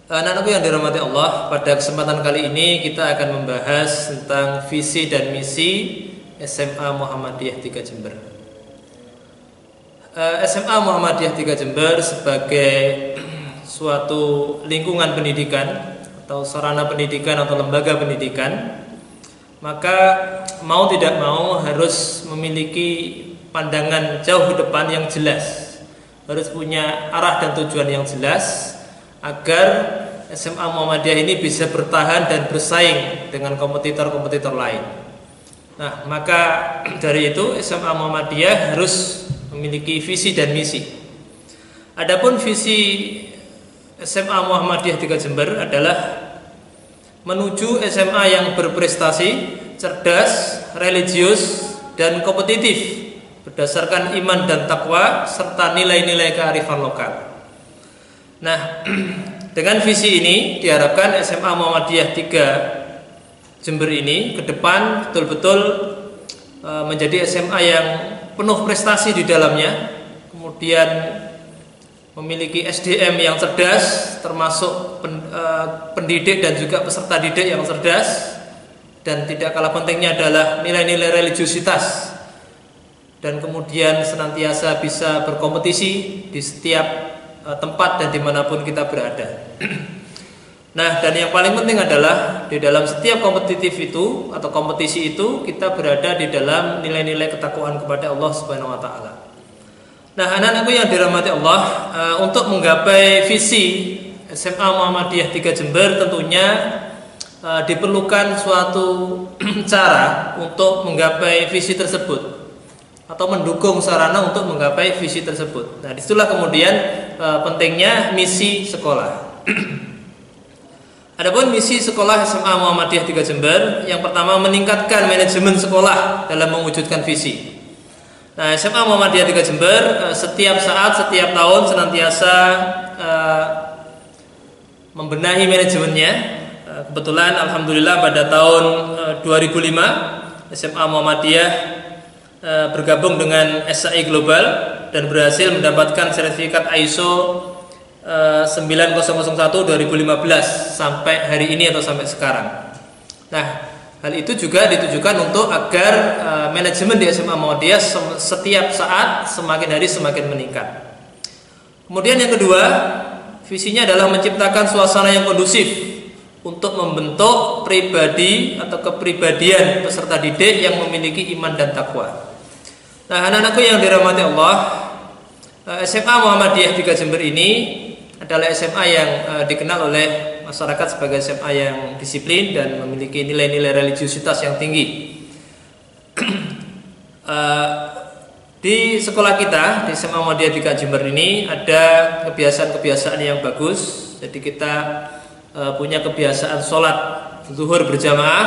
Anak-anakku yang dirahmati Allah, pada kesempatan kali ini kita akan membahas tentang visi dan misi SMA Muhammadiyah 3 Jember. SMA Muhammadiyah 3 Jember sebagai suatu lingkungan pendidikan atau sarana pendidikan atau lembaga pendidikan, maka mau tidak mau harus memiliki pandangan jauh ke depan yang jelas, harus punya arah dan tujuan yang jelas agar SMA Muhammadiyah ini bisa bertahan dan bersaing dengan kompetitor-kompetitor lain. Nah, maka dari itu SMA Muhammadiyah harus memiliki visi dan misi. Adapun visi SMA Muhammadiyah 3 Jember adalah menuju SMA yang berprestasi, cerdas, religius, dan kompetitif berdasarkan iman dan takwa serta nilai-nilai kearifan lokal. Nah, dengan visi ini diharapkan SMA Muhammadiyah 3 Jember ini ke depan betul-betul menjadi SMA yang penuh prestasi di dalamnya, kemudian memiliki SDM yang cerdas, termasuk pendidik dan juga peserta didik yang cerdas, dan tidak kalah pentingnya adalah nilai-nilai religiusitas, dan kemudian senantiasa bisa berkompetisi di setiap tempat dan dimanapun kita berada. Nah, dan yang paling penting adalah di dalam setiap kompetitif itu atau kompetisi itu kita berada di dalam nilai-nilai ketakwaan kepada Allah Subhanahu wa taala. Nah, anak-anakku yang dirahmati Allah, untuk menggapai visi SMA Muhammadiyah 3 Jember tentunya diperlukan suatu cara untuk menggapai visi tersebut atau mendukung sarana untuk menggapai visi tersebut. Nah, disitulah kemudian pentingnya misi sekolah. Adapun misi sekolah SMA Muhammadiyah 3 Jember, yang pertama meningkatkan manajemen sekolah dalam mewujudkan visi. Nah, SMA Muhammadiyah 3 Jember setiap saat, setiap tahun senantiasa membenahi manajemennya. Kebetulan alhamdulillah pada tahun 2005 SMA Muhammadiyah bergabung dengan SAI Global dan berhasil mendapatkan sertifikat ISO 9001 2015 sampai hari ini atau sampai sekarang. Nah, hal itu juga ditujukan untuk agar manajemen di SMA Muhammadiyah setiap saat semakin hari semakin meningkat. Kemudian yang kedua, visinya adalah menciptakan suasana yang kondusif untuk membentuk pribadi atau kepribadian peserta didik yang memiliki iman dan takwa. Nah, anak-anakku yang dirahmati Allah, SMA Muhammadiyah 3 Jember ini adalah SMA yang dikenal oleh masyarakat sebagai SMA yang disiplin dan memiliki nilai-nilai religiusitas yang tinggi. Di sekolah kita di SMA Muhammadiyah 3 Jember ini ada kebiasaan-kebiasaan yang bagus. Jadi kita punya kebiasaan sholat zuhur berjamaah,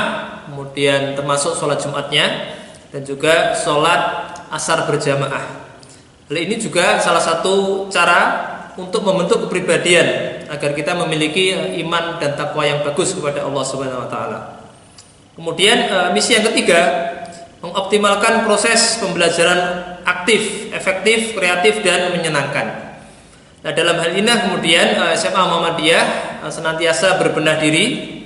kemudian termasuk sholat Jumatnya, dan juga sholat asar berjamaah. Hal ini juga salah satu cara untuk membentuk kepribadian agar kita memiliki iman dan takwa yang bagus kepada Allah Subhanahu wa taala. Kemudian misi yang ketiga, mengoptimalkan proses pembelajaran aktif, efektif, kreatif dan menyenangkan. Nah, dalam hal ini kemudian SMA Muhammadiyah senantiasa berbenah diri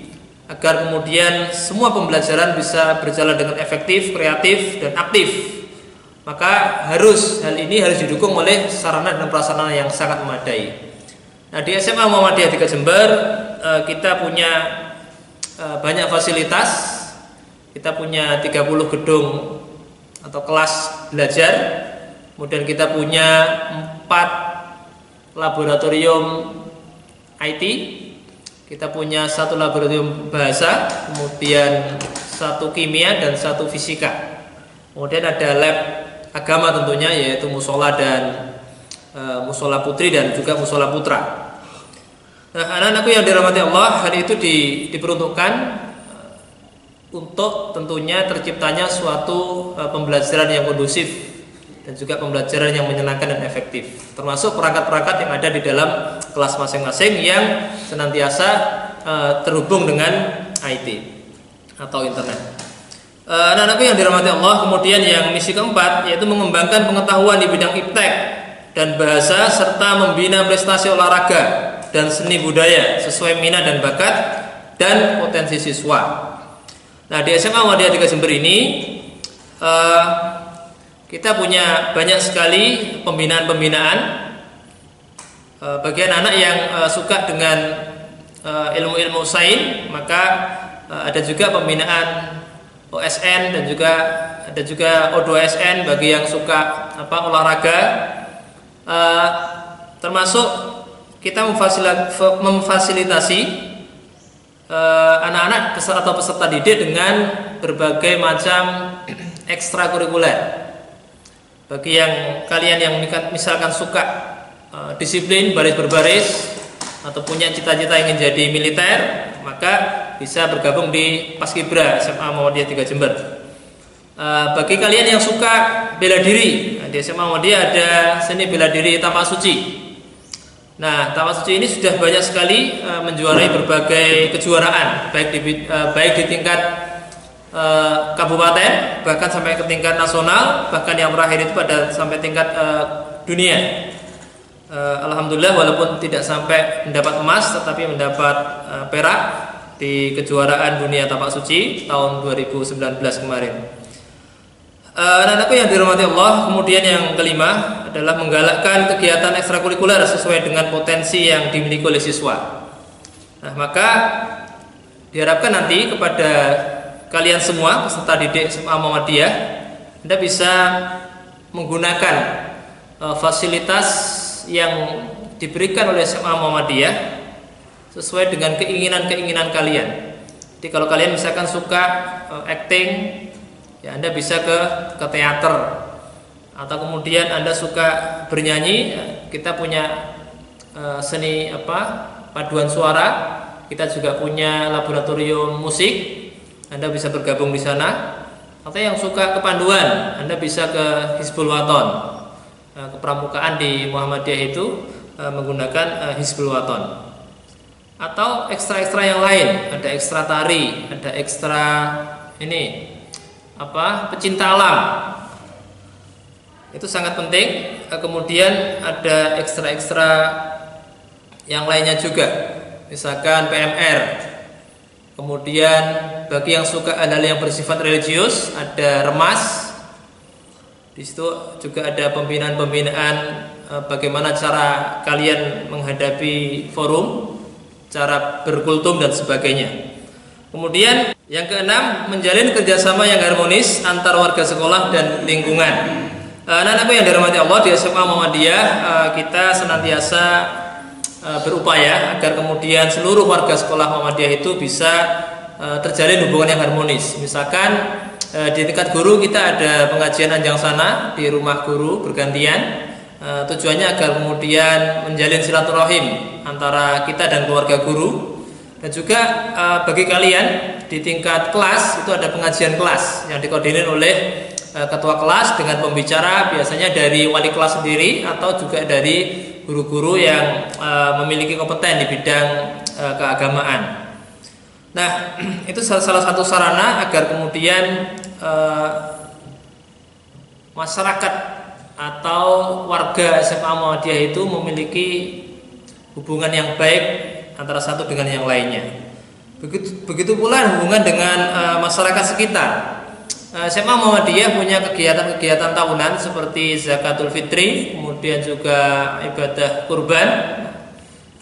agar kemudian semua pembelajaran bisa berjalan dengan efektif, kreatif dan aktif. Maka hal ini harus didukung oleh sarana dan prasarana yang sangat memadai. Nah, di SMA Muhammadiyah 3 Jember kita punya banyak fasilitas. Kita punya 30 gedung atau kelas belajar. Kemudian kita punya 4 laboratorium IT. Kita punya 1 laboratorium bahasa, kemudian 1 kimia dan 1 fisika. Kemudian ada lab agama tentunya, yaitu musola dan musola putri dan juga musola putra. Nah, anak-anakku yang dirahmati Allah, hal itu diperuntukkan untuk tentunya terciptanya suatu pembelajaran yang kondusif dan juga pembelajaran yang menyenangkan dan efektif, termasuk perangkat-perangkat yang ada di dalam kelas masing-masing yang senantiasa terhubung dengan IT atau internet. Anak-anakku yang dirahmati Allah, kemudian yang misi keempat yaitu mengembangkan pengetahuan di bidang iptek dan bahasa serta membina prestasi olahraga dan seni budaya sesuai minat dan bakat dan potensi siswa. Nah, di SMA Muhammadiyah 3 Jember ini kita punya banyak sekali pembinaan-pembinaan bagi anak-anak yang suka dengan ilmu-ilmu sains, maka ada juga pembinaan OSN dan ada juga O2SN bagi yang suka olahraga. Termasuk kita memfasilitasi anak-anak atau peserta didik dengan berbagai macam ekstrakurikuler. Bagi yang kalian yang misalkan suka disiplin baris berbaris atau punya cita-cita ingin jadi militer, maka bisa bergabung di Paskibra SMA Muhammadiyah 3 Jember. Bagi kalian yang suka bela diri, di SMA Muhammadiyah ada seni bela diri Tapak Suci. Nah, Tapak Suci ini sudah banyak sekali menjuarai berbagai kejuaraan, baik di tingkat kabupaten, bahkan sampai ke tingkat nasional, bahkan yang terakhir itu sampai tingkat dunia. Alhamdulillah, walaupun tidak sampai mendapat emas, tetapi mendapat perak di kejuaraan dunia Tapak Suci tahun 2019 kemarin. Anak-anakku yang dirahmati Allah, kemudian yang kelima adalah menggalakkan kegiatan ekstrakurikuler sesuai dengan potensi yang dimiliki oleh siswa. Nah, maka diharapkan nanti kepada kalian semua peserta didik SMA Muhammadiyah, Anda bisa menggunakan fasilitas yang diberikan oleh SMA Muhammadiyah sesuai dengan keinginan-keinginan kalian. Jadi kalau kalian misalkan suka acting, ya Anda bisa ke teater, atau kemudian Anda suka bernyanyi, kita punya seni paduan suara, kita juga punya laboratorium musik, Anda bisa bergabung di sana. Atau yang suka kepanduan, Anda bisa ke Hizbul Waton, kepramukaan di Muhammadiyah itu menggunakan Hizbul Waton. Atau ekstra-ekstra yang lain, ada ekstra tari, ada ekstra pecinta alam, itu sangat penting. Kemudian ada ekstra-ekstra yang lainnya juga, misalkan PMR. Kemudian bagi yang suka hal-hal yang bersifat religius, ada remas. Di situ juga ada pembinaan-pembinaan bagaimana cara kalian menghadapi forum, cara berkultum dan sebagainya. Kemudian yang keenam, menjalin kerjasama yang harmonis antar warga sekolah dan lingkungan. Anak-anakku yang dirahmati Allah, di SMA Muhammadiyah kita senantiasa berupaya agar kemudian seluruh warga sekolah Muhammadiyah itu bisa terjalin hubungan yang harmonis. Misalkan di tingkat guru kita ada pengajian anjang sana di rumah guru bergantian. Tujuannya agar kemudian menjalin silaturahim antara kita dan keluarga guru. Dan juga bagi kalian di tingkat kelas itu ada pengajian kelas yang dikoordinir oleh ketua kelas dengan pembicara, biasanya dari wali kelas sendiri atau juga dari guru-guru yang memiliki kompeten di bidang keagamaan. Nah, itu salah satu sarana agar kemudian masyarakat atau warga SMA Muhammadiyah itu memiliki hubungan yang baik antara satu dengan yang lainnya. Begitu pula hubungan dengan masyarakat sekitar. SMA Muhammadiyah punya kegiatan-kegiatan tahunan seperti Zakatul Fitri, kemudian juga ibadah kurban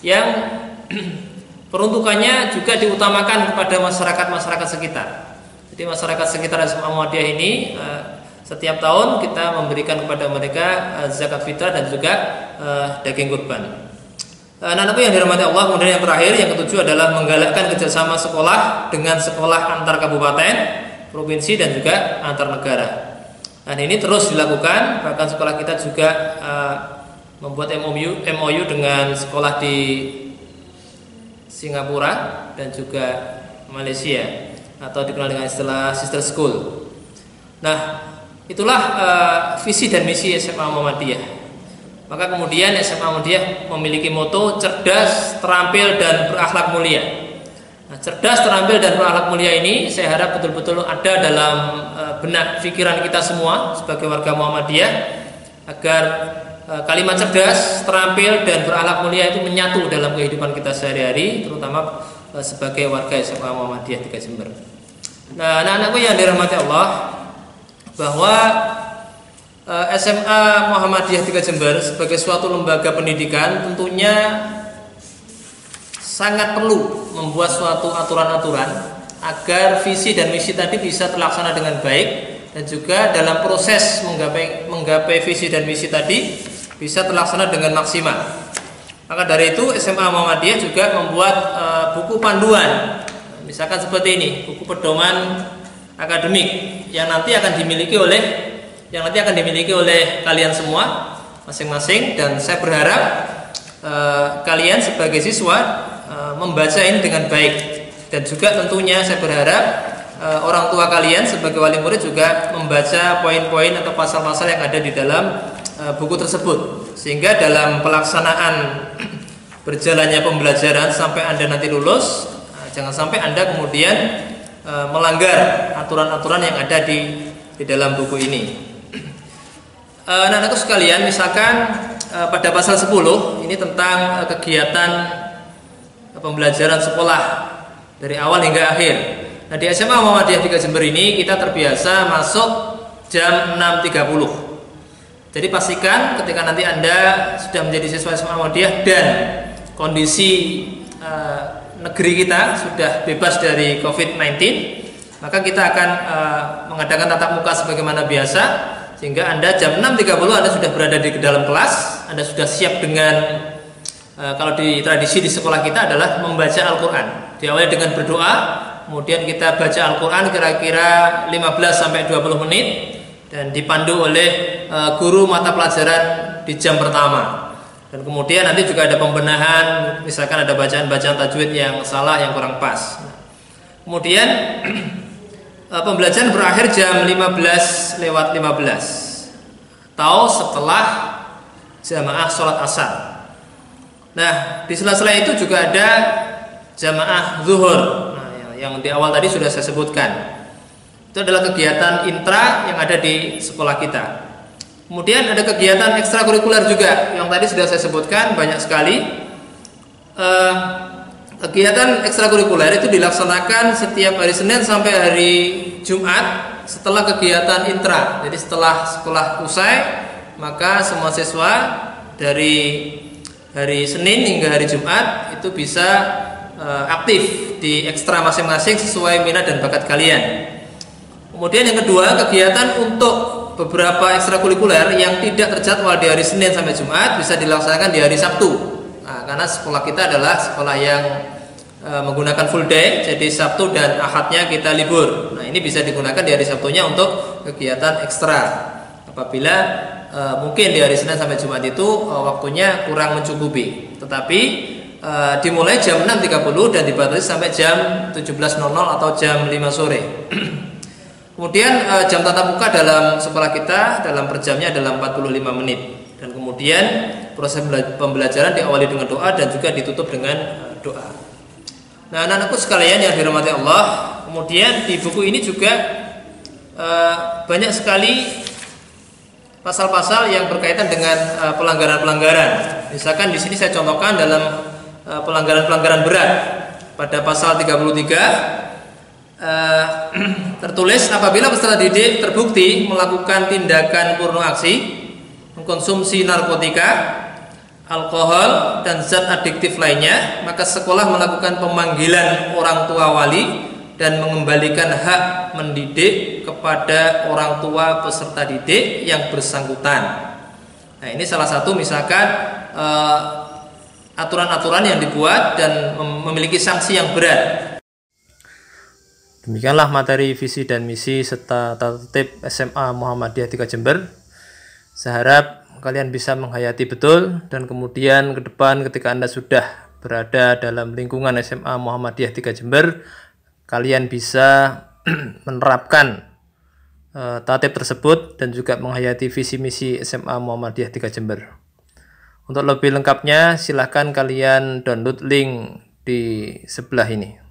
yang peruntukannya juga diutamakan kepada masyarakat sekitar. Jadi masyarakat sekitar SMA Muhammadiyah ini setiap tahun kita memberikan kepada mereka zakat fitrah dan juga daging kurban. Anak-anakku yang dirahmati Allah, kemudian yang terakhir, yang ketujuh adalah menggalakkan kerjasama sekolah dengan sekolah antar kabupaten, provinsi dan juga antar negara. Dan ini terus dilakukan, bahkan sekolah kita juga membuat MOU dengan sekolah di Singapura dan juga Malaysia, atau dikenal dengan istilah sister school. Nah, itulah visi dan misi SMA Muhammadiyah. Maka kemudian SMA Muhammadiyah memiliki moto cerdas, terampil dan berakhlak mulia. Nah, cerdas, terampil dan berakhlak mulia ini saya harap betul-betul ada dalam benak pikiran kita semua sebagai warga Muhammadiyah, agar kalimat cerdas, terampil dan berakhlak mulia itu menyatu dalam kehidupan kita sehari-hari, terutama sebagai warga SMA Muhammadiyah 3 Jember. Nah, anak-anakku yang dirahmati Allah, bahwa SMA Muhammadiyah 3 Jember sebagai suatu lembaga pendidikan tentunya sangat perlu membuat suatu aturan-aturan agar visi dan misi tadi bisa terlaksana dengan baik, dan juga dalam proses menggapai visi dan misi tadi bisa terlaksana dengan maksimal. Maka dari itu SMA Muhammadiyah juga membuat buku panduan, misalkan seperti ini, buku pedoman akademik yang nanti akan dimiliki oleh kalian semua masing-masing, dan saya berharap kalian sebagai siswa membaca ini dengan baik, dan juga tentunya saya berharap orang tua kalian sebagai wali murid juga membaca poin-poin atau pasal-pasal yang ada di dalam buku tersebut, sehingga dalam pelaksanaan berjalannya pembelajaran sampai Anda nanti lulus, jangan sampai Anda kemudian melanggar aturan-aturan yang ada di dalam buku ini. Anak-anakku sekalian, misalkan pada pasal 10 ini tentang kegiatan pembelajaran sekolah dari awal hingga akhir. Nah, di SMA Muhammadiyah 3 Jember ini kita terbiasa masuk jam 6.30. Jadi pastikan ketika nanti Anda sudah menjadi siswa SMA Muhammadiyah dan kondisi negeri kita sudah bebas dari COVID-19, maka kita akan mengadakan tatap muka sebagaimana biasa, sehingga Anda jam 6.30 Anda sudah berada di dalam kelas, Anda sudah siap dengan kalau di tradisi di sekolah kita adalah membaca Al-Quran. Diawali dengan berdoa, kemudian kita baca Al-Quran kira-kira 15-20 menit, dan dipandu oleh guru mata pelajaran di jam pertama. Dan kemudian nanti juga ada pembenahan, misalkan ada bacaan-bacaan tajwid yang salah, yang kurang pas. Kemudian pembelajaran berakhir jam 15:15 atau setelah jamaah sholat asar. Nah, di sela-sela itu juga ada jamaah zuhur. Nah, yang di awal tadi sudah saya sebutkan. Itu adalah kegiatan intra yang ada di sekolah kita. Kemudian ada kegiatan ekstrakurikuler juga yang tadi sudah saya sebutkan, banyak sekali. Kegiatan ekstrakurikuler itu dilaksanakan setiap hari Senin sampai hari Jumat setelah kegiatan intra. Jadi setelah sekolah usai, maka semua siswa dari hari Senin hingga hari Jumat itu bisa aktif di ekstra masing-masing sesuai minat dan bakat kalian. Kemudian yang kedua, kegiatan untuk beberapa ekstrakurikuler yang tidak terjadwal di hari Senin sampai Jumat bisa dilaksanakan di hari Sabtu. Nah, karena sekolah kita adalah sekolah yang menggunakan full day, jadi Sabtu dan Ahadnya kita libur. Nah, ini bisa digunakan di hari Sabtunya untuk kegiatan ekstra. Apabila mungkin di hari Senin sampai Jumat itu waktunya kurang mencukupi, tetapi dimulai jam 6.30 dan dibatasi sampai jam 17.00 atau jam 5 sore. Kemudian jam tatap muka dalam sekolah kita dalam per jamnya adalah 45 menit, dan kemudian proses pembelajaran diawali dengan doa dan juga ditutup dengan doa. Nah, anak-anakku sekalian yang dirahmati Allah, kemudian di buku ini juga banyak sekali pasal-pasal yang berkaitan dengan pelanggaran-pelanggaran. Misalkan di sini saya contohkan dalam pelanggaran-pelanggaran berat pada pasal 33 tertulis apabila peserta didik terbukti melakukan tindakan porno aksi, mengkonsumsi narkotika, alkohol dan zat adiktif lainnya, maka sekolah melakukan pemanggilan orang tua wali dan mengembalikan hak mendidik kepada orang tua peserta didik yang bersangkutan. Nah, ini salah satu misalkan aturan-aturan yang dibuat dan memiliki sanksi yang berat. Demikianlah materi visi dan misi serta tata tertib SMA Muhammadiyah 3 Jember. Saya harap kalian bisa menghayati betul, dan kemudian ke depan ketika Anda sudah berada dalam lingkungan SMA Muhammadiyah 3 Jember, kalian bisa menerapkan tata tertib tersebut dan juga menghayati visi misi SMA Muhammadiyah 3 Jember. Untuk lebih lengkapnya silahkan kalian download link di sebelah ini.